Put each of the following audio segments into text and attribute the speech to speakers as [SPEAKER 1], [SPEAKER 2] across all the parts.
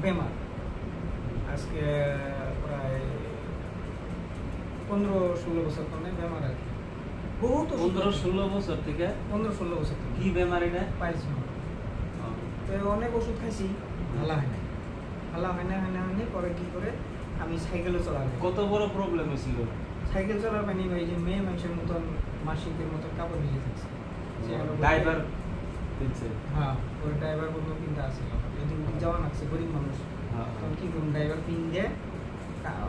[SPEAKER 1] বেমার আজকে প্রায় 15-16 বছর ধরে বেমার আর কি বহুত
[SPEAKER 2] 15-16 বছর থেকে
[SPEAKER 1] 15-16 বছর থেকে
[SPEAKER 2] কি বেমার এটা
[SPEAKER 1] পাইলস তো অনেক ওষুধ খাইছি ভালো হয় না পরে কি করে আমি সাইকেলও চালাবো
[SPEAKER 2] কত বড় প্রবলেম হয়েছিল
[SPEAKER 1] সাইকেল চালার পানি ওই যে মেয়ে মানুষের মতন মাসিকের মতন কাপড় ভিজে থাকছে
[SPEAKER 2] ড্রাইভার দিচ্ছে
[SPEAKER 1] হ্যাঁ ওই ড্রাইভার বললো কিন্তু আসে এদিন যাওয়া লাগছে গরিব মানুষ তখন কি করুন ড্রাইভার পিন দিয়ে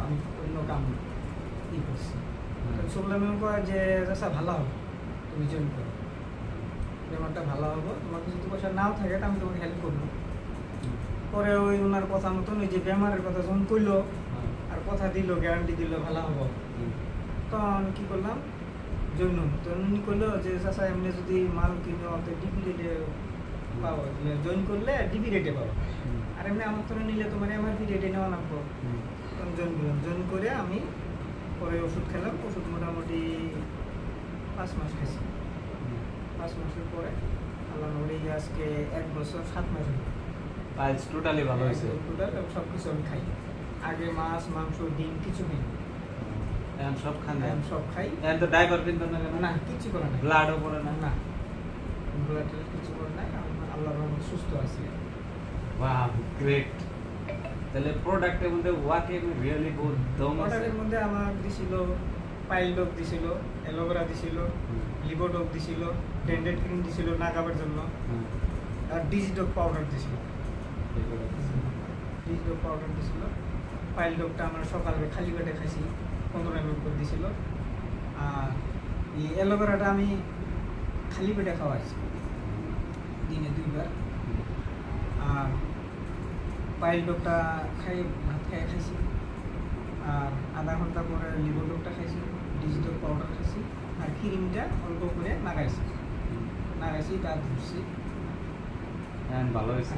[SPEAKER 1] আমি অন্য কাম ই করছি শুনলাম যে চাষা ভালো হবে তুমি জয়েন করো বেমারটা ভালো হবো তোমার কিছু পয়সা নাও থাকে আমি তোমাকে হেল্প করবো পরে ওই ওনার কথা মতন ওই যে বেমারের কথা যখন কইলো আর কথা দিল গ্যারান্টি দিল ভালো হবো তখন কি করলাম জৈন তো উনি করলো যে চাষা এমনি যদি মাল কিনে অর্থে ডিপি রেটে পাবো জয়েন করলে ডিপি রেটে পাবো আর এমনি আমার তো নিলে তোমার এমআরপি রেটে নেওয়া লাগবো তখন জয়েন করলাম জয়েন করে আমি পরে ওষুধ খেলাম ওষুধ মোটামুটি 5 মাস খাইছি 5 মাসের পরে আল্লাহ নবী আজকে 1 বছর 7 মাস হলো
[SPEAKER 2] পাইলস টোটালি ভালো হয়েছে
[SPEAKER 1] টোটাল সব কিছু আমি খাই আগে মাছ মাংস ডিম কিছু খাই
[SPEAKER 2] এখন সব খান
[SPEAKER 1] আমি সব খাই
[SPEAKER 2] এখন তো ড্রাইভার কিন্তু
[SPEAKER 1] না কিছু করে না
[SPEAKER 2] ব্লাডও পড়ে না
[SPEAKER 1] না ব্লাড কিছু করে নাই আল্লাহর রহমতে সুস্থ আছি
[SPEAKER 2] ওয়াও গ্রেট তাহলে প্রোডাক্টের মধ্যে ওয়াকে রিয়েলি বহুত দম আছে
[SPEAKER 1] প্রোডাক্টের মধ্যে আমার দিছিল পাইল ডগ দিছিল অ্যালোভেরা দিছিল লিভো ডগ দিছিল ডেন্ডেড ক্রিম দিছিল নাকাবের জন্য আর ডিজিডগ পাউডার দিছিল ডিজিডগ পাউডার দিছিল পাইল ডগটা আমার সকালে খালি পেটে খাইছি 15 ml করে দিছিল আর এই অ্যালোভেরাটা আমি খালি পেটে খাওয়াইছি দিনে 2 বার আর পাইল ডগটা খাই ভাত খাই খাইছি আর আধা ঘন্টা পরে লিভো ডগটা খাইছি ডিজিটাল পাউডার খাইছি আর ক্রিমটা অল্প করে লাগাইছি দাঁত ধরছি
[SPEAKER 2] ভালো হয়েছে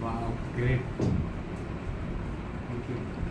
[SPEAKER 2] ওয়াও গ্রেট থ্যাংক ইউ